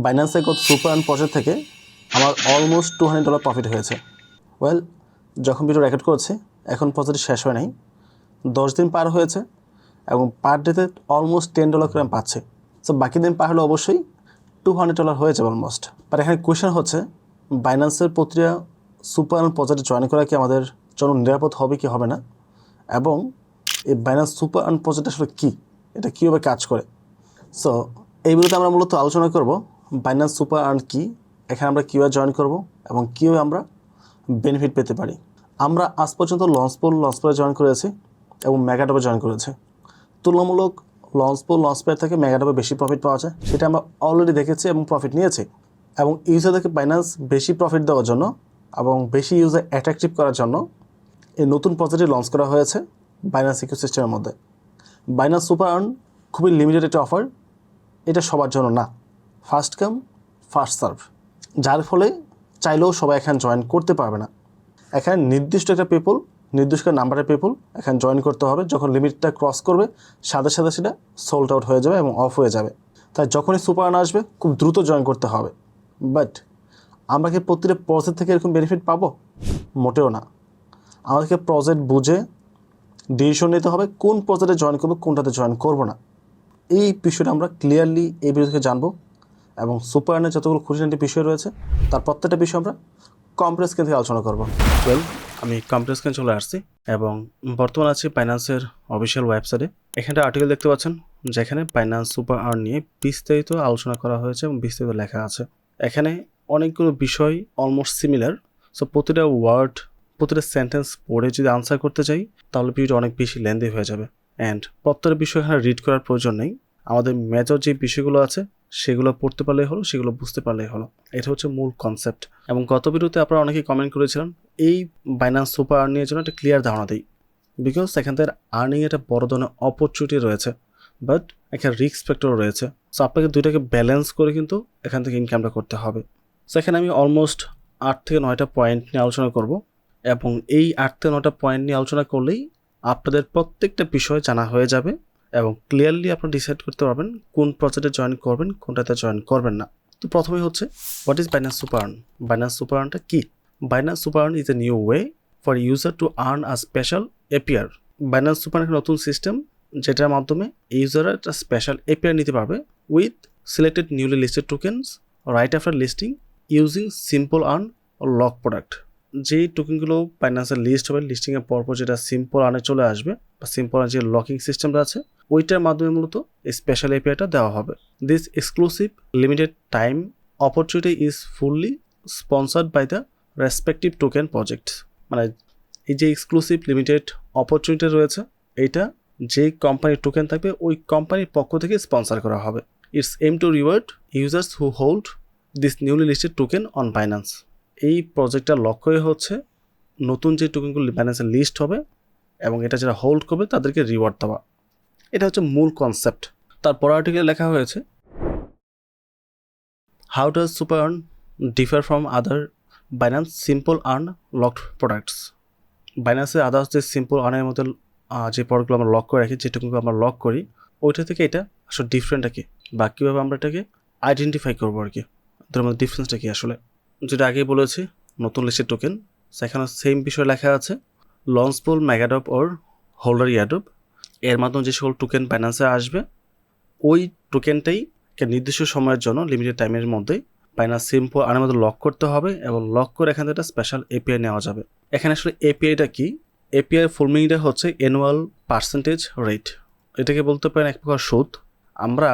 বাইন্যান্সে গত super earn project থেকে আমার অলমোস্ট $200 প্রফিট হয়েছে। ওয়েল, যখন ভিডিও রেকর্ড করছি এখন প্রজেক্ট শেষ হয় নাই, 10 দিন পার হয়েছে এবং পার ডেতে অলমোস্ট $10 করে আমি পাচ্ছি। সো বাকি দিন পার হলে অবশ্যই $200 হয়ে যাবে অলমোস্ট। বাট এখানে কোয়েশ্চেন হচ্ছে, বাইন্যান্সের প্রতিটা সুপার আর্ন প্রজেক্টে জয়েন করা কি আমাদের জন্য নিরাপদ হবে কি হবে না, এবং এই বাইন্যান্স সুপার আর্ন প্রজেক্ট আসলে কী, এটা কীভাবে কাজ করে। সো এই ভিডিওতে আমরা মূলত আলোচনা করব বাইন্যান্স সুপার আর্ন কী, এখানে আমরা কীভাবে জয়েন করব এবং কীভাবে আমরা বেনিফিট পেতে পারি। আমরা আজ পর্যন্ত লঞ্চপলে জয়েন করেছি এবং মেগাডবে জয়েন করেছি। তুলনামূলক লঞ্চপে থেকে মেগাডবে বেশি প্রফিট পাওয়া যায়, সেটা আমরা অলরেডি দেখেছি এবং প্রফিট নিয়েছি। এবং ইউজারদেরকে বাইন্যান্স বেশি প্রফিট দেওয়ার জন্য এবং বেশি ইউজার অ্যাট্রাকটিভ করার জন্য এই নতুন প্রজেক্টটি লঞ্চ করা হয়েছে বাইন্যান্স ইকোসিস্টেমের মধ্যে। বাইন্যান্স সুপার আর্ন খুবই লিমিটেড একটা অফার, এটা সবার জন্য না, ফার্স্ট কাম ফার্স্ট সার্ভ, যার ফলে চাইলেও সবাই এখানে জয়েন করতে পারবে না। এখানে নির্দিষ্ট একটা নির্দিষ্ট নাম্বারের পিপল এখানে জয়েন করতে হবে। যখন লিমিটটা ক্রস করবে সাথে সাথে সেটা সোল্ড আউট হয়ে যাবে এবং অফ হয়ে যাবে। তাই যখনই সুপার আর্ন আসবে খুব দ্রুত জয়েন করতে হবে। বাট আমরা কি প্রতিটা প্রজেক্ট থেকে এরকম বেনিফিট পাবো? মোটেও না। আমাদেরকে প্রজেক্ট বুঝে ডিসিশন নিতে হবে কোন প্রজেক্টে জয়েন করবো, কোনটাতে জয়েন করবো না। এই বিষয়টা আমরা ক্লিয়ারলি এই ভিডিও থেকে জানবো এবং সুপার আর্নের যতগুলো খুঁটিনাটি বিষয় রয়েছে তার প্রত্যেকটা বিষয় আমরা কম্প্রেস স্ক্রিন থেকে আলোচনা করবো। ওয়েল, আমি কম্প্রেস স্ক্রিন চলে আসছি এবং বর্তমানে আছি বাইন্যান্সের অফিসিয়াল ওয়েবসাইটে। এখানটা আর্টিকেল দেখতে পাচ্ছেন যেখানে বাইন্যান্স সুপার আর্ন নিয়ে বিস্তারিত আলোচনা করা হয়েছে এবং বিস্তারিত লেখা আছে। এখানে অনেকগুলো বিষয় অলমোস্ট সিমিলার। সো প্রতিটা ওয়ার্ড, প্রতিটা সেন্টেন্স পড়ে যদি আনসার করতে চাই তাহলে ভিডিওটা অনেক বেশি লেন্দি হয়ে যাবে। অ্যান্ড প্রত্যেকটা বিষয় এখানে রিড করার প্রয়োজন নেই। আমাদের মেজর যে বিষয়গুলো আছে সেগুলো পড়তে পারলেই হলো, সেগুলো বুঝতে পারলেই হলো। এটা হচ্ছে মূল কনসেপ্ট। এবং গত ভিডিওতে আপনারা অনেকেই কমেন্ট করেছিলেন এই বাইন্যান্স সুপার আর্নিংয়ের জন্য একটা ক্লিয়ার ধারণা দিই, বিকজ এখান থেকে আর্নিং একটা বড় ধরনের অপরচুনিটি রয়েছে, বাট একটা রিস্ক ফ্যাক্টর রয়েছে। সো আপনাকে দুইটাকে ব্যালেন্স করে কিন্তু এখান থেকে ইনকামটা করতে হবে। সো এখানে আমি অলমোস্ট 8 থেকে 9টা পয়েন্ট নিয়ে আলোচনা করব এবং এই 8 থেকে 9টা পয়েন্ট নিয়ে আলোচনা করলেই আপনাদের প্রত্যেকটা বিষয় জানা হয়ে যাবে এবং ক্লিয়ারলি আপনারা ডিসাইড করতে পারবেন কোন প্রজেক্টে জয়েন করবেন, কোনটাতে জয়েন করবেন না। তো প্রথমেই হচ্ছে what is Binance super earn. Binance super আর্নটা কি? Binance super earn is a new way for user to earn a special APR. Binance super earn একটা নতুন সিস্টেম যেটার মাধ্যমে ইউজাররা একটা স্পেশাল এপিআর নিতে পারবে with selected newly listed tokens right after listing using simple earn lock product. যেই টোকেনগুলো বাইন্যান্সের list হবে, লিস্টিংয়ের পরপর যেটা সিম্পল আর্নে চলে আসবে বা সিম্পল আর্ন যে লকিং সিস্টেমটা আছে ওইটার মাধ্যমে মূলত এই স্পেশাল এপিআইটা দেওয়া হবে। This exclusive limited time opportunity is fully sponsored by the respective token project. মানে এই যে এক্সক্লুসিভ লিমিটেড অপরচুনিটি রয়েছে এইটা যে কোম্পানির টোকেন থাকবে ওই কোম্পানির পক্ষ থেকে স্পন্সার করা হবে। It's aim to reward users who hold this newly listed token on Binance. এই প্রজেক্টটার লক্ষ্যই হচ্ছে নতুন যে টোকেনগুলো বাইন্যান্সের লিস্ট হবে এবং এটা যারা হোল্ড করবে তাদেরকে রিওয়ার্ড দেওয়া। এটা হচ্ছে মূল কনসেপ্ট। তারপর আর্টিকেলে লেখা হয়েছে how does super earn differ from other Binance simple earn locked products. বাইন্যান্সের আদার্স যে সিম্পল আর্নের মধ্যে যে প্রোডাক্টগুলো আমরা লক করে রাখি, যে টোকেনগুলো আমরা লক করি, ওইটা থেকে এটা আসলে ডিফারেন্টটা কি বা কীভাবে আমরা এটাকে আইডেন্টিফাই করবো আর কি, ওদের মধ্যে ডিফারেন্সটা কি। আসলে যেটা আগেই বলেছি নতুন লিস্টের টোকেন, সেখানে সেম বিষয় লেখা আছে লঞ্চপুল মেগাডপ ওর হোল্ডার ইয়াডপ। এর মাধ্যমে যে সকল টোকেন বাইন্যান্সে আসবে ওই টোকেনটাই একটা নির্দিষ্ট সময়ের জন্য লিমিটেড টাইমের মধ্যে বাইন্যান্স সিম্পল আর্নের মধ্যে লক করতে হবে এবং লক করে এখান থেকে একটা স্পেশাল এপিআই নেওয়া যাবে। এখানে আসলে এপিআইটা কি? এপিআই ফুল মিনিংটা হচ্ছে অ্যানুয়াল পার্সেন্টেজ রেট। এটাকে বলতে পারেন এক প্রকার সুদ। আমরা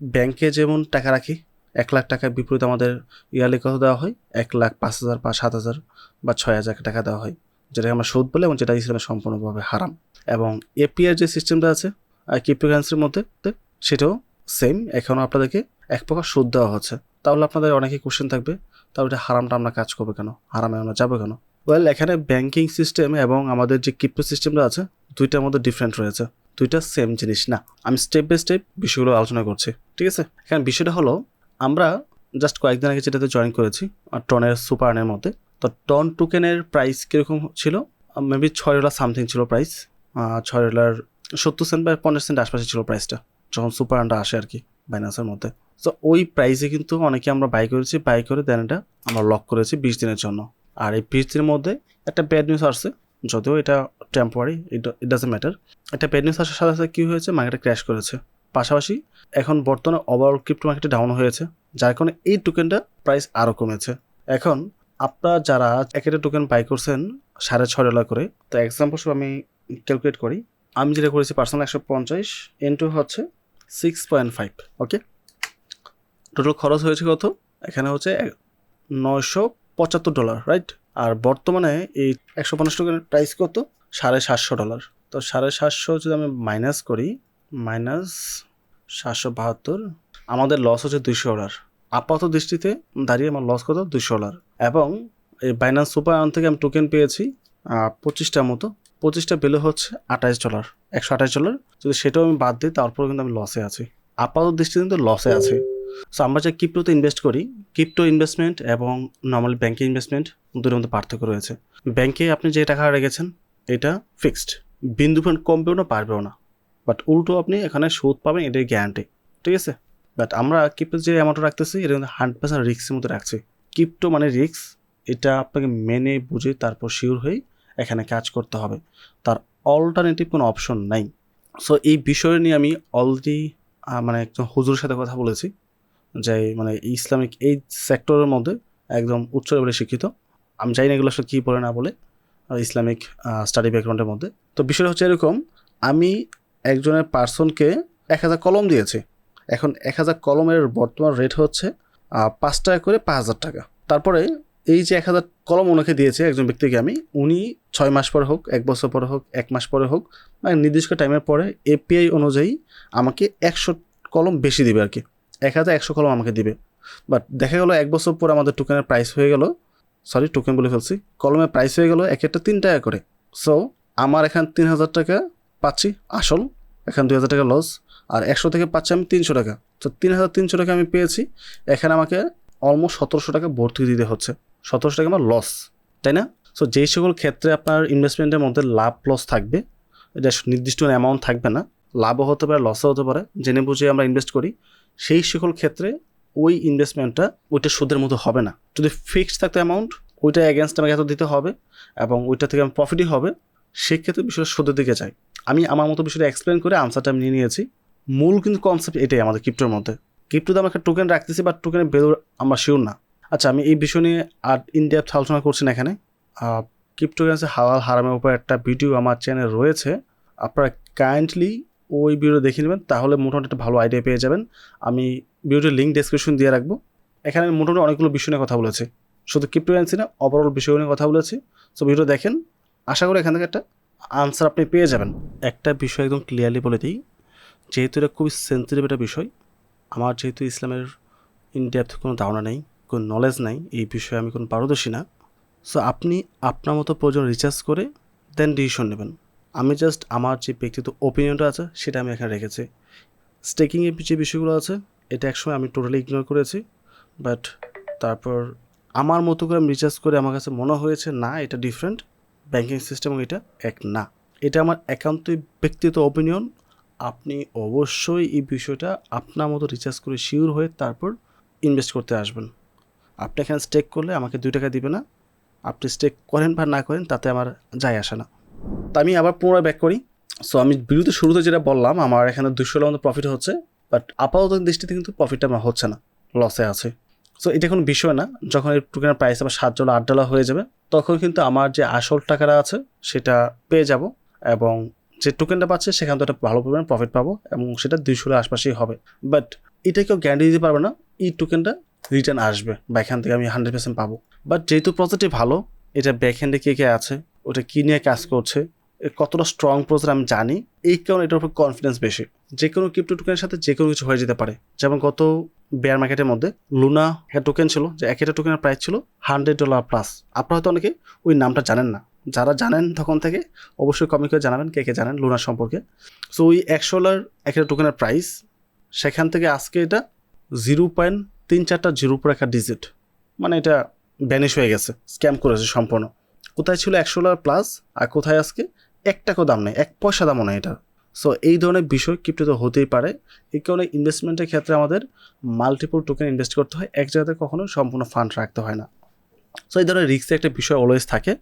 ব্যাংকে যেমন টাকা রাখি 1 লাখ টাকার বিপরীতে আমাদের ইয়ারলি কত দেওয়া হয়, 1,05,000 বা 7,000 বা 6,000 টাকা দেওয়া হয়, যেটাকে আমরা সুদ বলে এবং যেটা ইসলামে সম্পূর্ণভাবে হারাম। এবং এপিআই যে সিস্টেমটা আছে ক্রিপ্টোকারেন্সির মধ্যে সেটাও সেম, এখনও আপনাদেরকে এক প্রকার সুদ দেওয়া হচ্ছে। তাহলে আপনাদের অনেকেই কোশ্চেন থাকবে তাহলে এটা হারামটা আমরা কাজ করবো কেন, হারামে আমরা যাবো কেন? ওয়েল, এখানে ব্যাংকিং সিস্টেম এবং আমাদের যে ক্রিপ্টো সিস্টেমটা আছে দুইটার মধ্যে ডিফারেন্ট রয়েছে, দুইটা সেম জিনিস না। আমি স্টেপ বাই স্টেপ বিষয়গুলো আলোচনা করছি, ঠিক আছে? এখানে বিষয়টা হলো আমরা জাস্ট কয়েকদিন আগে যেটাতে জয়েন করেছি টনের সুপার আর্নের মধ্যে, তো টন টোকেনের প্রাইস কীরকম ছিল? মেবি $6 সামথিং ছিল প্রাইস, $6.70 বা $50 আশপাশে ছিল প্রাইসটা যখন সুপার আর্নটা আসে আর কি। বাইন্যান্সের মধ্যে। সো ওই প্রাইসে কিন্তু অনেকে আমরা বাই করেছি, বাই করে দেন এটা আমরা লক করেছি 20 দিনের জন্য। আর এই 20 দিনের মধ্যে একটা ব্যাড নিউজ আসছে, যদিও এটা টেম্পোরারি, ইট ডাজন্ট ম্যাটার। একটা ব্যাড নিউজ আসার সাথে সাথে কী হয়েছে, মার্কেটে ক্র্যাশ করেছে। পাশাপাশি এখন বর্তমানে ওভারঅল ক্রিপ্টো মার্কেটে ডাউন হয়েছে, যার কারণে এই টোকেনটা প্রাইস আরও কমেছে। এখন আপনারা যারা এক একটা টোকেন বাই করছেন $6.5 করে, তো এক্সাম্পল আমি ক্যালকুলেট করি, আমি যেটা করেছি পার্সোনাল 150 ইন্টু হচ্ছে 6.5, ওকে। টোটাল খরচ হয়েছে কত, এখানে হচ্ছে $975, রাইট। আর বর্তমানে এই 150 টোকেনের প্রাইস কত, $750। তো 750 যদি আমি মাইনাস করি, -772, আমাদের লস হচ্ছে $200। আপাতত দৃষ্টিতে দাঁড়িয়ে আমার লস কত, $200। এবং এই বাইন্যান্স সুপার আর্ন থেকে আমি টোকেন পেয়েছি 25টার মতো, 25টা ভ্যালু হচ্ছে $28, $128। যদি সেটাও আমি বাদ দিই তারপর কিন্তু আমি লসে আছি, আপাতত দৃষ্টিতে কিন্তু লসে আছি। সো আমরা যে ক্রিপ্টোতে ইনভেস্ট করি, ক্রিপ্টো ইনভেস্টমেন্ট এবং নর্মাল ব্যাঙ্কে ইনভেস্টমেন্ট দুটোর মধ্যে পার্থক্য রয়েছে। ব্যাঙ্কে আপনি যে টাকা রেখেছেন এটা ফিক্সড, বিন্দু পয়েন্ট কমবেও না পারবেও না, বাট উল্টো আপনি এখানে সুদ পাবেন, এটাই গ্যারান্টি, ঠিক আছে। বাট আমরা ক্রিপ্টো যে অ্যামাউন্ট রাখতেছি এটা কিন্তু 100% রিস্কের মধ্যে রাখছি। ক্রিপ্টো মানে রিস্ক, এটা আপনাকে মেনে বুঝে তারপর শিওর হয়ে এখানে কাজ করতে হবে, তার অল্টারনেটিভ কোনো অপশন নাই। সো এই বিষয় নিয়ে আমি অলরেডি মানে একজন হুজুরের সাথে কথা বলেছি, যে মানে ইসলামিক এই সেক্টরের মধ্যে একদম উচ্চ লেভেলে শিক্ষিত। আমি জানি না এগুলো আসলে কী বলে না বলে, ইসলামিক স্টাডি ব্যাকগ্রাউন্ডের মধ্যে। তো বিষয়টা হচ্ছে এরকম, আমি একজনের পার্সনকে 1000 কলম দিয়েছি। এখন 1000 কলমের বর্তমান রেট হচ্ছে 5 টাকা করে 5000 টাকা। তারপরে এই যে 1000 কলম ওনাকে দিয়েছে একজন ব্যক্তিকে আমি, উনি 6 মাস পরে হোক, 1 বছর পরে হোক, 1 মাস পরে হোক, মানে নির্দিষ্ট টাইমের পরে এপিআই অনুযায়ী আমাকে 100 কলম বেশি দিবে আর কি, 1100 কলম আমাকে দিবে। বাট দেখা গেলো 1 বছর পর আমাদের টোকেনের প্রাইস হয়ে গেল, সরি টোকেন বলে ফেলছি, কলমের প্রাইস হয়ে গেল এক একটা 3 টাকা করে। সো আমার এখানে 3000 টাকা পাচ্ছি আসল, এখানে 2000 টাকা লস, আর 100 থেকে পাচ্ছি আমি 300 টাকা। তো 3300 টাকা আমি পেয়েছি, এখানে আমাকে অলমোস্ট 1700 টাকা ভর্তি দিতে হচ্ছে, 1700 টাকা আমার লস, তাই না? সো যেই সকল ক্ষেত্রে আপনার ইনভেস্টমেন্টের মধ্যে লাভ লস থাকবে, এটা নির্দিষ্ট অ্যামাউন্ট থাকবে না, লাভও হতে পারে লসও হতে পারে, জেনে বুঝে আমরা ইনভেস্ট করি, সেই সকল ক্ষেত্রে ওই ইনভেস্টমেন্টটা ওইটা সুদের মতো হবে না। যদি ফিক্সড থাকতো অ্যামাউন্ট, ওইটা এগেনস্ট আমাকে এত দিতে হবে এবং ওইটা থেকে আমার প্রফিটই হবে, সেক্ষেত্রে বিষয়টা সুদের দিকে যায়। আমি আমার মতো বিষয়টা এক্সপ্লেন করে আনসারটা আমি নিয়ে নিয়েছি। মূল কিন্তু কনসেপ্ট এটাই আমাদের ক্রিপ্টোর মধ্যে। ক্রিপ্টোতে আমরা একটা টোকেন রাখতেছি, বাট টোকেনের ভ্যালু আমরা শিওর না। আচ্ছা, আমি এই বিষয় নিয়ে আর ইনডেপথ আলোচনা করছি না এখানে। ক্রিপ্টোকারেন্সি হালাল হারামের উপর একটা ভিডিও আমার চ্যানেল রয়েছে, আপনারা কাইন্ডলি ওই ভিডিও দেখে নেবেন, তাহলে মোটামুটি একটা ভালো আইডিয়া পেয়ে যাবেন। আমি ভিডিওটির লিঙ্ক ডেসক্রিপশন দিয়ে রাখবো। এখানে আমি মোটামুটি অনেকগুলো বিষয় নিয়ে কথা বলেছি, শুধু ক্রিপ্টোকারেন্সি না, ওভারঅল বিষয় নিয়ে কথা বলেছি। সো ভিডিও দেখেন, আশা করি এখান থেকে একটা আনসার আপনি পেয়ে যাবেন। একটা বিষয় একদম ক্লিয়ারলি বলে দিই, যেহেতু এটা খুবই সেন্সিটিভ একটা বিষয়, আমার যেহেতু ইসলামের ইনডেপথ কোনো ধারণা নেই, কোনো নলেজ নাই, এই বিষয়ে আমি কোনো পারদর্শী না। সো আপনি আপনার মতো প্রয়োজন রিসার্চ করে দেন ডিসিশন নেবেন। আমি জাস্ট আমার যে ব্যক্তিগত ওপিনিয়নটা আছে সেটা আমি এখানে রেখেছি। স্টেকিংয়ের যে বিষয়গুলো আছে এটা একসময় আমি টোটালি ইগনোর করেছি, বাট তারপর আমার মতো করে আমি রিসার্চ করে আমার কাছে মনে হয়েছে না, এটা ডিফারেন্ট, ব্যাঙ্কিং সিস্টেম এটা এক না। এটা আমার একান্তই ব্যক্তিগত ওপিনিয়ন। আপনি অবশ্যই এই বিষয়টা আপনার মতো রিসার্চ করে শিওর হয়ে তারপর ইনভেস্ট করতে আসবেন। আপনি এখানে স্টেক করলে আমাকে 2 টাকা দিবে না, আপনি স্টেক করেন বা না করেন তাতে আমার যায় আসে না। তা আমি আবার পুনরায় ব্যাক করি। সো আমি ভিডিওতে শুরুতে যেটা বললাম, আমার এখানে 200 মতো প্রফিট হচ্ছে, বাট আপাতত দৃষ্টিতে কিন্তু প্রফিটটা আমার হচ্ছে না, লসে আছে। সো এটা কোনো বিষয় না, যখন এই টোকেনের প্রাইস আবার $7 $8 হয়ে যাবে, তখন কিন্তু আমার যে আসল টাকাটা আছে সেটা পেয়ে যাব, এবং যে টোকেনটা পাচ্ছে সেখান থেকে একটা ভালো পরিমাণ প্রফিট পাবো, এবং সেটা 200 আশপাশেই হবে। বাট এটা কেউ গ্যারান্টি দিতে পারবে না এই টোকেনটা রিটার্ন আসবে বা এখান থেকে আমি 100% পাবো। বাট যেহেতু প্রজেক্টটি ভালো, এটা ব্যাকহ্যান্ডে কে কে আছে, ওটা কী নিয়ে কাজ করছে, কতটা স্ট্রং প্রজেক্ট আমি জানি, এই কারণে এটার উপর কনফিডেন্স বেশি। যে কোনো ক্রিপ্টো টোকেনের সাথে যে কোনো কিছু হয়ে যেতে পারে। যেমন গত বেয়ার মার্কেটের মধ্যে লুনা একটা টোকেন ছিল, যে এক একটা টোকেনের প্রাইস ছিল $100+। আপনারা হয়তো অনেকে ওই নামটা জানেন না, যারা জানেন তখন থেকে অবশ্যই কমেন্ট করে জানাবেন কে কে জানেন লুনার সম্পর্কে। সো ওই $100 একটা টোকেনের প্রাইস, সেখান থেকে আজকে এটা 0.34টা জিরোর উপর একটা ডিজিট, মানে এটা ভ্যানিশ হয়ে গেছে, স্ক্যাম করেছে সম্পূর্ণ। কোথায় ছিল $100+, আর কোথায় আজকে 1 টাকাও দাম নেই, 1 পয়সা দামও নেই এটা। সো এই ধরনের বিষয় ক্রিপ্টোতে হতেই পারে। এই কারণে ইনভেস্টমেন্টের ক্ষেত্রে আমাদের মাল্টিপল টোকেন ইনভেস্ট করতে হয়, এক জায়গাতে কখনো সম্পূর্ণ ফান্ড রাখতে হয় না। সো এই ধরনের রিস্কের একটা বিষয় অলওয়েজ থাকে,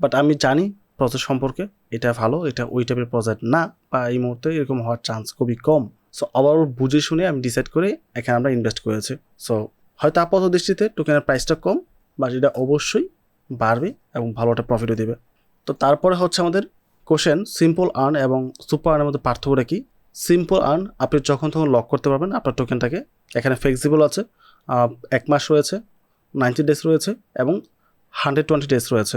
বাট আমি জানি প্রজেক্ট সম্পর্কে এটা ভালো, এটা ওই টাইপের প্রজেক্ট না, বা এই মুহূর্তে এরকম হওয়ার চান্স খুবই কম। সো ওভারঅল বুঝে শুনে আমি ডিসাইড করে এখানে আমরা ইনভেস্ট করেছি। সো হয়তো আপাতত দৃষ্টিতে টোকেনের প্রাইসটা কম, বাট এটা অবশ্যই বাড়বে এবং ভালো একটা প্রফিটও দেবে। তো তারপরে হচ্ছে আমাদের কোশ্চেন, সিম্পল আর্ন এবং সুপার আর্নের মধ্যে পার্থক্যটা কি? সিম্পল আর্ন আপনি যখন তখন লক করতে পারবেন আপনার টোকেনটাকে। এখানে ফ্লেক্সিবল আছে, 1 মাস রয়েছে, 90 ডেজ রয়েছে এবং 120 ডেজ রয়েছে।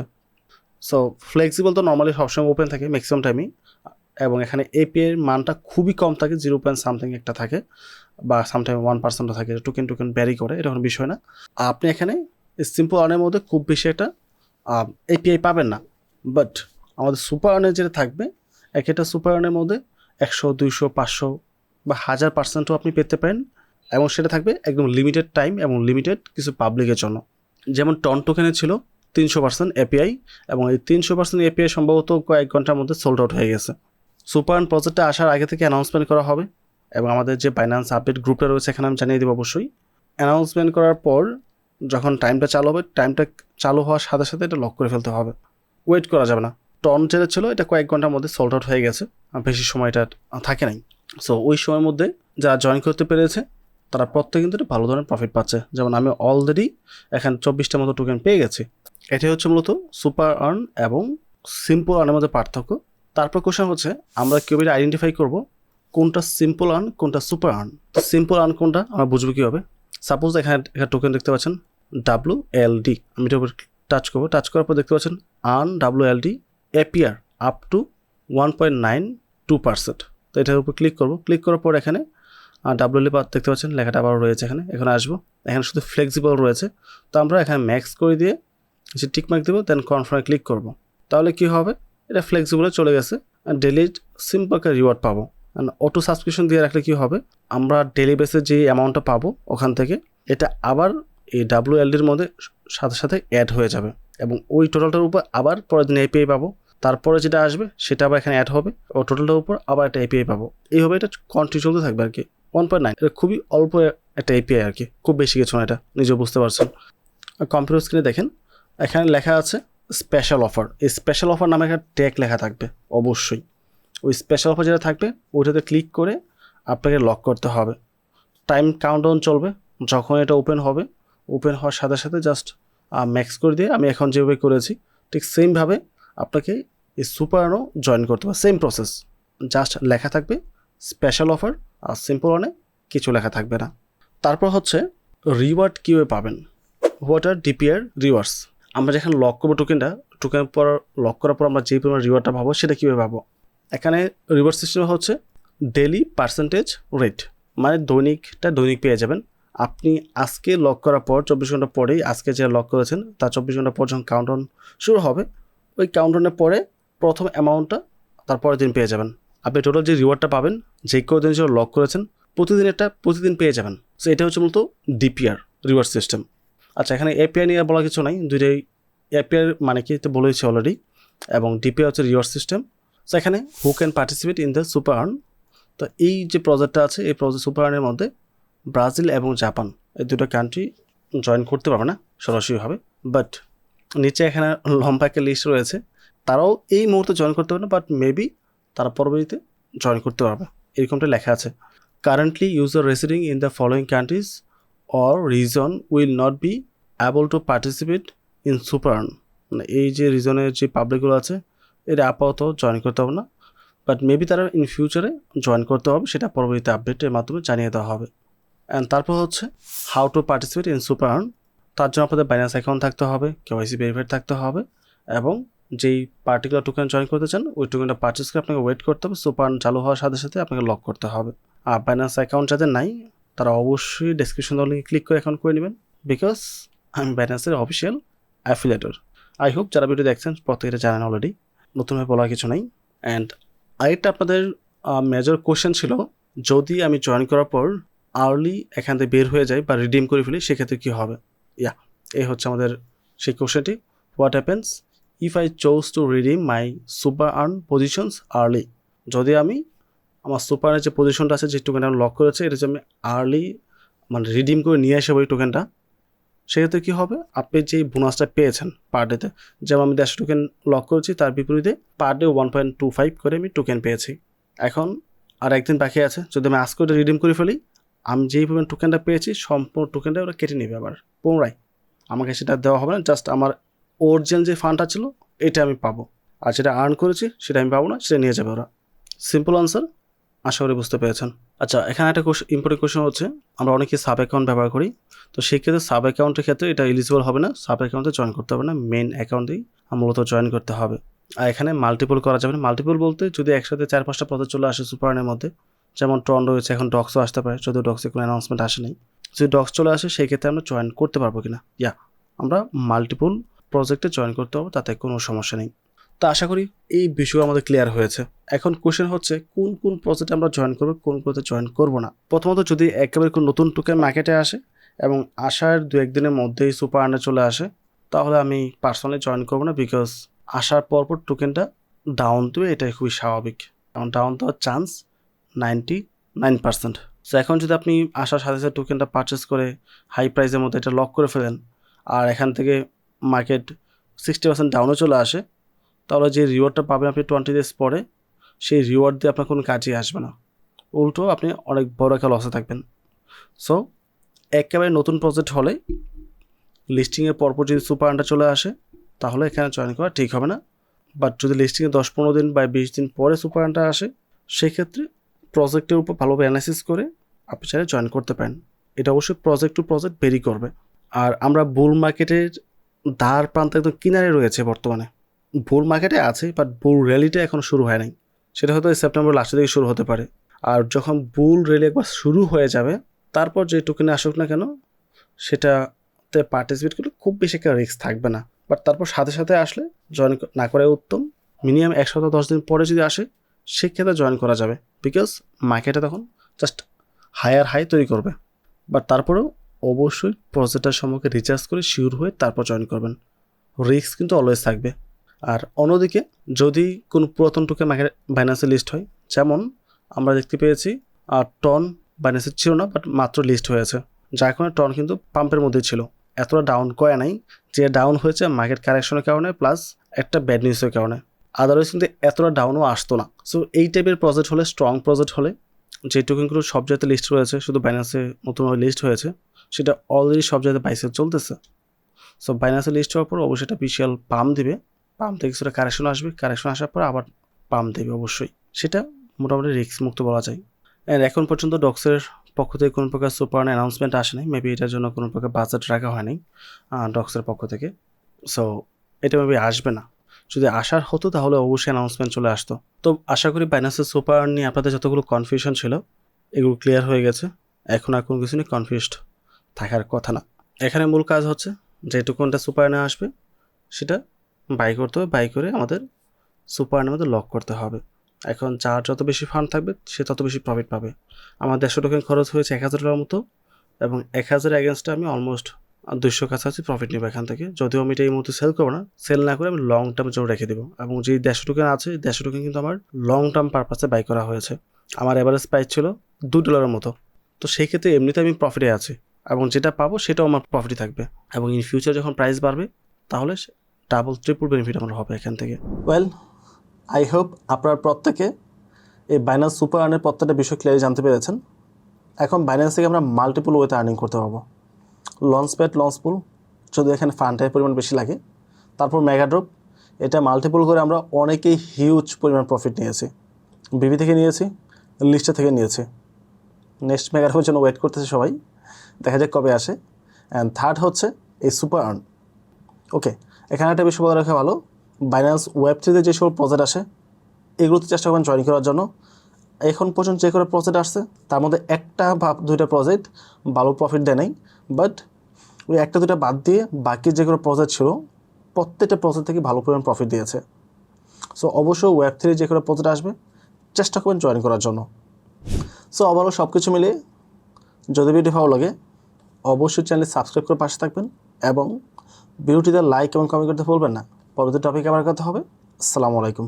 সো ফ্লেক্সিবল তো নর্মালি সবসময় ওপেন থাকে ম্যাক্সিমাম টাইমই, এবং এখানে এপিআইয়ের মানটা খুবই কম থাকে, 0.something একটা থাকে, বা সামটাইম 1% থাকে, টোকেন ব্যারি করে, এটা কোনো বিষয় না। আপনি এখানে সিম্পল আর্নের মধ্যে খুব বেশি একটা এপিআই পাবেন না, বাট আমাদের সুপার আর্নের যেটা থাকবে, একটা সুপার আর্নের মধ্যে 100, 200, 500 বা 1000%ও আপনি পেতে পারেন, এবং সেটা থাকবে একদম লিমিটেড টাইম এবং লিমিটেড কিছু পাবলিকের জন্য। যেমন টন টোকেনে ছিল 300% এপিআই, এবং এই 300% এপিআই সম্ভবত কয়েক ঘন্টার মধ্যে সোল্ড আউট হয়ে গেছে। সুপার আর্ন প্রজেক্টটা আসার আগে থেকে অ্যানাউন্সমেন্ট করা হবে, এবং আমাদের যে বাইন্যান্স আপডেট গ্রুপটা রয়েছে এখানে আমি জানিয়ে দেবো অবশ্যই। অ্যানাউন্সমেন্ট করার পর যখন টাইমটা চালু হবে, টাইমটা চালু হওয়ার সাথে সাথে এটা লক করে ফেলতে হবে, ওয়েট করা যাবে না। টন যেটা ছিল এটা কয়েক ঘন্টার মধ্যে সোল্ড আউট হয়ে গেছে, বেশি সময়টা থাকে নাই। সো ওই সময়ের মধ্যে যারা জয়েন করতে পেরেছে তারা প্রত্যেকে কিন্তু ভালো ধরনের প্রফিট পাচ্ছে। যেমন আমি অলরেডি এখানে 24টার মতো টোকেন পেয়ে গেছি। এটাই হচ্ছে মূলত সুপার আর্ন এবং সিম্পল আর্নের মধ্যে পার্থক্য। তারপর কোশ্চেন হচ্ছে আমরা কীভাবে আইডেন্টিফাই করব কোনটা সিম্পল আর্ন কোনটা সুপার আর্ন। তো সিম্পল আর্ন কোনটা আমরা বুঝবো কীভাবে? সাপোজ এখানে একটা টোকেন দেখতে পাচ্ছেন WLD, আমি এটার উপর টাচ করবো, টাচ করার পর দেখতে পাচ্ছেন earn WLD APR up to 1.92%। তো এটার উপর ক্লিক করবো, ক্লিক করার পর এখানে WLD দেখতে পাচ্ছেন লেখাটা আবার রয়েছে, এখানে আসবো, এখানে শুধু ফ্লেক্সিবল রয়েছে। তো আমরা এখানে ম্যাক্স করে দিয়ে যে টিকমার্ক দেবো, দেন কনফার্মে ক্লিক করব। তাহলে কি হবে, এটা ফ্লেক্সিবলে চলে গেছে, ডেলি সিম্পল একটা রিওয়ার্ড পাবো। অটো সাবস্ক্রিপশন দিয়ে রাখলে কি হবে, আমরা ডেলি বেসে যে অ্যামাউন্টটা পাবো ওখান থেকে এটা আবার এই WLDর মধ্যে সাথে সাথে অ্যাড হয়ে যাবে, এবং ওই টোটালটার উপর আবার পরের দিন এপিআই পাবো, তারপরে যেটা আসবে সেটা আবার এখানে অ্যাড হবে, ও টোটালটার উপর আবার একটা এপিআই পাবো। এইভাবে এটা কন্টিনিউ চলতে থাকবে আর কি। 1.9 এটা খুবই অল্প একটা এপিআই আর কি, খুব বেশি কিছু না, এটা নিজেও বুঝতে পারছেন। কম্পিউটার স্ক্রিনে দেখেন এখানে লেখা আছে স্পেশাল অফার। এই স্পেশাল অফার নামে একটা ট্যাগ লেখা থাকবে অবশ্যই। ওই স্পেশাল অফার যেটা থাকবে ওইটাতে ক্লিক করে আপনাকে লক করতে হবে। টাইম কাউন্টডাউন চলবে, যখন এটা ওপেন হবে, ওপেন হওয়ার সাথে সাথে জাস্ট ম্যাক্স করে দিয়ে আমি এখন যেভাবে করেছি ঠিক সেমভাবে আপনাকে এই সুপার আর্নও জয়েন করতে হবে, সেম প্রসেস। জাস্ট লেখা থাকবে স্পেশাল অফার, আর সিম্পল আর্নে কিছু লেখা থাকবে না। তারপর হচ্ছে রিওয়ার্ড কীভাবে পাবেন, হোয়াট আর ডিপিআর রিওয়ার্ডস। আমরা যেখানে লক করবো টোকেন পর লক করার পর আমরা যে পরিমাণ রিওয়ার্ডটা পাবো সেটা কীভাবে পাবো, এখানে রিওয়ার্ড সিস্টেম হচ্ছে ডেইলি পার্সেন্টেজ রেট, মানে দৈনিক পেয়ে যাবেন। আপনি আজকে লক করার পর 24 ঘন্টা পরেই, আজকে যে লক করেছেন তার 24 ঘন্টা পর যখন কাউন্টডাউন শুরু হবে, ওই কাউন্টডাউনের পরে প্রথম অ্যামাউন্টটা তারপরের দিন পেয়ে যাবেন। আপনি টোটাল যে রিওয়ার্ডটা পাবেন, যে কদিন যে লক করেছেন প্রতিদিন পেয়ে যাবেন। সো এটা হচ্ছে মূলত ডিপিআর রিওয়ার্ড সিস্টেম। আচ্ছা, এখানে এপিআই নিয়ে বলা কিছু নাই, দুইটাই এপিআই মানে কি তো বলেছি অলরেডি, এবং ডিপিআই হচ্ছে রিওয়ার্ড সিস্টেম। সো এখানে who can participate in the super earn. তো এই যে প্রজেক্টটা আছে, এই প্রজেক্ট সুপার আর্নের মধ্যে ব্রাজিল এবং জাপান এই দুটো কান্ট্রি জয়েন করতে পারবে না সরাসরিভাবে, বাট নিচে এখানে লম্বা একটা লিস্ট রয়েছে, তারাও এই মুহূর্তে জয়েন করতে পারবে না, বাট মেবি তারা পরবর্তীতে জয়েন করতে পারবে, এরকমটা লেখা আছে। Currently user residing in the following countries or reason will not be able to participate in super earn. মানে এই যে রিজনের যে পাবলিকগুলো আছে এটা আপাতত জয়েন করতে হবে না, বাট মেবি তারা ইন ফিউচারে জয়েন করতে হবে, সেটা পরবর্তীতে আপডেটের মাধ্যমে জানিয়ে দেওয়া হবে। অ্যান্ড তারপর হচ্ছে how to participate in super earn. তার জন্য আপনাদের বাইন্যান্স অ্যাকাউন্ট থাকতে হবে, কেওয়াইসি ভেরিফাইড থাকতে হবে, এবং যেই পার্টিকুলার টোকেন জয়েন করতে চান ওই টোকেনটা পারচেস করে আপনাকে ওয়েট করতে হবে, সুপার আর্ন চালু হওয়ার সাথে সাথে আপনাকে লক করতে হবে। আর বাইন্যান্স অ্যাকাউন্ট যাদের নাই তারা অবশ্যই ডেসক্রিপশন লিঙ্কে ক্লিক করে অ্যাকাউন্ট করে নেবেন, বিকজ আমি বাইন্যান্সের অফিসিয়াল অ্যাফিলিয়েটর। আই হোপ যারা ভিডিও দেখছেন প্রত্যেকটা জানেন অলরেডি, নতুনভাবে বলার কিছু নাই। অ্যান্ড আরেকটা আপনাদের মেজর কোশ্চেন ছিল, যদি আমি জয়েন করার পর আর্লি এখান থেকে বের হয়ে যাই বা রিডিম করে ফেলি সেক্ষেত্রে কী হবে। এই হচ্ছে আমাদের সেই কোশ্চেনটি, what happens if I chose to redeem my super earn positions early. যদি আমি আমার সুপারের যে পজিশনটা আছে, যে টোকেনটা আমি লক করেছে, এটা যে আমি আর্লি মানে রিডিম করে নিয়ে আসবো এই টোকেনটা, সেক্ষেত্রে কী হবে, আপনি যেই বোনাসটা পেয়েছেন পার ডেতে, যেমন আমি 150 টোকেন লক করেছি, তার বিপরীতে পার ডে 1.25 করে আমি টোকেন পেয়েছি। এখন আর একদিন বাকি আছে, যদি আমি আজকে ওটা রিডিম করে ফেলি, আমি যেই পরিমাণ টোকেনটা পেয়েছি সম্পূর্ণ টোকেনটা ওরা কেটে নেবে আবার পুনরায়, আমাকে সেটা দেওয়া হবে না, জাস্ট আমার অরিজিনাল যে ফান্ডটা ছিল এটা আমি পাবো, আর যেটা আর্ন করেছি সেটা আমি পাবো না, সেটা নিয়ে যাবে ওরা। সিম্পল আনসার, আশা করি বুঝতে পেরেছেন। আচ্ছা, এখানে একটা ইম্পর্টেন্ট কোয়েশ্চেন হচ্ছে, আমরা অনেকে সাব অ্যাকাউন্ট ব্যবহার করি, তো সেই ক্ষেত্রে সাব অ্যাকাউন্টের ক্ষেত্রে এটা এলিজিবল হবে না, সাব অ্যাকাউন্টে জয়েন করতে হবে না, মেন অ্যাকাউন্টেই মূলত জয়েন করতে হবে। আর এখানে মাল্টিপল করা যাবে না। মাল্টিপল বলতে যদি একসাথে 4-5টা প্রজেক্ট চলে আসে সুপারনের মধ্যে, যেমন টন রয়েছে, এখন ডক্সও আসতে পারে, যদিও ডক্সে কোনো অ্যানাউন্সমেন্ট আসেনি, যদি ডক্স চলে আসে সেই ক্ষেত্রে আমরা জয়েন করতে পারবো কিনা, আমরা মাল্টিপল প্রজেক্টে জয়েন করতে পারবো, তাতে কোনো সমস্যা নেই। তো আশা করি এই বিষয় আমাদের ক্লিয়ার হয়েছে। এখন কোশ্চেন হচ্ছে কোন কোন প্রজেক্টে আমরা জয়েন করবো, কোন প্রজেক্টে জয়েন করবো না। প্রথমত যদি একেবারে কোনো নতুন টোকেন মার্কেটে আসে এবং আসার 2-1 দিনের মধ্যেই সুপার আর্নে চলে আসে, তাহলে আমি পার্সোনালি জয়েন করবো না, বিকজ আসার পরপর টোকেনটা ডাউন দেবে, এটাই খুবই স্বাভাবিক, এবং ডাউন দেওয়ার চান্স 99%। সো এখন যদি আপনি আসার সাথে সাথে টোকেনটা পারচেস করে হাই প্রাইসের মধ্যে এটা লক করে ফেলেন, আর এখান থেকে মার্কেট 60% ডাউনে চলে আসে, তাহলে যে রিওয়ার্ডটা পাবেন আপনি 20 ডেজ পরে, সেই রিওয়ার্ড দিয়ে আপনার কোনো কাজে আসবে না, উল্টো আপনি অনেক বড় একটা লসে থাকবেন। সো একেবারে নতুন প্রজেক্ট হলে লিস্টিংয়ের পরপর যদি সুপার আন্ডার চলে আসে, তাহলে এখানে জয়েন করা ঠিক হবে না। বাট যদি লিস্টিংয়ে 10-15 দিন বা 20 দিন পরে সুপার আন্ডার আসে, সেক্ষেত্রে প্রজেক্টের উপর ভালোভাবে অ্যানালাইসিস করে আপনি চাইলে জয়েন করতে পারেন। এটা অবশ্যই প্রজেক্ট টু প্রজেক্ট ভেরি করবে। আর আমরা বুল মার্কেটের দ্বার প্রান্তে একদম কিনারে রয়েছে বর্তমানে, বুল মার্কেটে আছে, বাট বুল র্যালিটা এখনও শুরু হয় নাই, সেটা হয়তো সেপ্টেম্বর লাস্টের দিকে শুরু হতে পারে। আর যখন বুল র্যালি একবার শুরু হয়ে যাবে, তারপর যে টোকেনে আসুক না কেন, সেটাতে পার্টিসিপেট করলে খুব বেশি একটা রিস্ক থাকবে না। বাট তারপর সাথে সাথে আসলে জয়েন না করাই উত্তম। মিনিমাম 1 সপ্তাহ 10 দিন পরে যদি আসে, সেক্ষেত্রে জয়েন করা যাবে, বিকজ মার্কেটে তখন জাস্ট হায়ার হাই তৈরি করবে। বাট তারপরেও অবশ্যই প্রজেক্টটার সম্পর্কে রিচার্জ করে শিওর হয়ে তারপর জয়েন করবেন, রিস্ক কিন্তু অলওয়েজ থাকবে। আর অন্যদিকে যদি কোনো পুরাতন টোকেন মার্কেট বাইন্যান্সে লিস্ট হয়, যেমন আমরা দেখতে পেয়েছি টন বাইন্যান্সে ছিল না, বাট মাত্র লিস্ট হয়েছে, যার কারণে টন কিন্তু পাম্পের মধ্যে ছিল, এতটা ডাউন করে নাই, যে ডাউন হয়েছে মার্কেট কারেকশনের কারণে প্লাস একটা ব্যাড নিউজের কারণে, আদারওয়াইজ কিন্তু এতটা ডাউনও আসতো না। সো এই টাইপের প্রজেক্ট হলে, স্ট্রং প্রজেক্ট হলে, যে টোকেনগুলো সব জায়গাতে লিস্ট রয়েছে, শুধু বাইন্যান্সে নতুনভাবে লিস্ট হয়েছে, সেটা অলরেডি সব জায়গাতে বাইসে চলতেছে। সো বাইন্যান্সে লিস্ট হওয়ার পর অবশ্যই একটা বিশাল পাম্প দিবে, পাম্প থেকে কিছুটা কারেকশন আসবে, কারেকশন আসার পর আবার পাম্প দেবে অবশ্যই, সেটা মোটামুটি রিস্ক মুক্ত বলা যায়। আর এখন পর্যন্ত ডক্সের পক্ষ থেকে কোনো প্রকার সুপার অ্যানাউন্সমেন্ট আসেনি, মেবি এটার জন্য কোনো প্রকার বাজেট রাখা হয়নি ডক্সের পক্ষ থেকে, সো এটা মেবি আসবে না। যদি আসার হতো তাহলে অবশ্যই অ্যানাউন্সমেন্ট চলে আসতো। তো আশা করি বাইন্যান্সের সুপার নিয়ে আপনাদের যতগুলো কনফিউশন ছিল এগুলো ক্লিয়ার হয়ে গেছে, এখন আর কোনো কিছু নিয়ে কনফিউজড থাকার কথা না। এখানে মূল কাজ হচ্ছে যেটুকুনটা সুপার নিয়ে আসবে সেটা বাই করতে হবে, বাই করে আমাদের সুপারের মধ্যে লক করতে হবে। এখন যার যত বেশি ফান্ড থাকবে সে তত বেশি প্রফিট পাবে। আমার 150 টোকেন খরচ হয়েছে 1000 টাকার মতো, এবং 1000 এগেনস্টে আমি অলমোস্ট 200 কাছাকাছি প্রফিট নেবো এখান থেকে। যদিও আমি এটা এই মুহূর্তে সেল করবো না, সেল না করে আমি লং টার্মের জন্য রেখে দেবো, এবং যেই 150 টোকেন আছে 150 টোকেন কিন্তু আমার লং টার্ম পারপাসে বাই করা হয়েছে। আমার এভারেজ প্রাইস ছিল $2 মতো, তো সেই ক্ষেত্রে এমনিতে আমি প্রফিটে আছি, এবং যেটা পাবো সেটাও আমার প্রফিটই থাকবে, এবং ইন ফিউচার যখন প্রাইস বাড়বে তাহলে ডাবল ট্রিপল বেনিফিট আমার হবে এখান থেকে। ওয়েল, আই হোপ আপনারা প্রত্যেকে এই বাইন্যান্স সুপার আর্নের প্রত্যেকটা বিষয় ক্লিয়ারলি জানতে পেরেছেন। এখন বাইন্যান্স থেকে আমরা মাল্টিপল ওয়েতে আর্নিং করতে পারবো। লঞ্চ প্যাড, লঞ্চ পুল, যদি এখানে ফান্ডের পরিমাণ বেশি লাগে, তারপর মেগাড্রপ, এটা মাল্টিপল করে আমরা অনেকেই হিউজ পরিমাণ প্রফিট নিয়েছি। বিবি থেকে নিয়েছি, লিস্টে থেকে নিয়েছি। নেক্সট মেগাড্রপের জন্য ওয়েট করতেছে সবাই, দেখা যাক কবে আসে। অ্যান্ড থার্ড হচ্ছে এই সুপার আর্ন। ওকে, এখানে একটা বিষয় বলে রাখা ভালো, বাইন্যান্স ওয়েব3তে যে সব প্রজেক্ট আসে এগুলোতে চেষ্টা করবেন জয়েন করার জন্য। এখন পর্যন্ত যে করে প্রজেক্ট আসছে তার মধ্যে একটা বা দুইটা প্রজেক্ট ভালো প্রফিট দেয় নাই, বাট ওই একটা দুটা বাদ দিয়ে বাকি যেগুলো প্রজেক্ট ছিল প্রত্যেকটা প্রজেক্ট থেকে ভালো পরিমাণ প্রফিট দিয়েছে। সো অবশ্যই ওয়েব3 যে করে প্রজেক্ট আসবে চেষ্টা করবেন জয়েন করার জন্য। সো ওভারঅল সব কিছু মিলিয়ে যদি ভিডিও ভালো লাগে অবশ্যই চ্যানেল সাবস্ক্রাইব করে পাশে থাকবেন, এবং ভিডিওটিতে লাইক এবং কমেন্ট করতে ভুলবেন না। পরবর্তী টপিক আবার কথা হবে। আসসালামু আলাইকুম।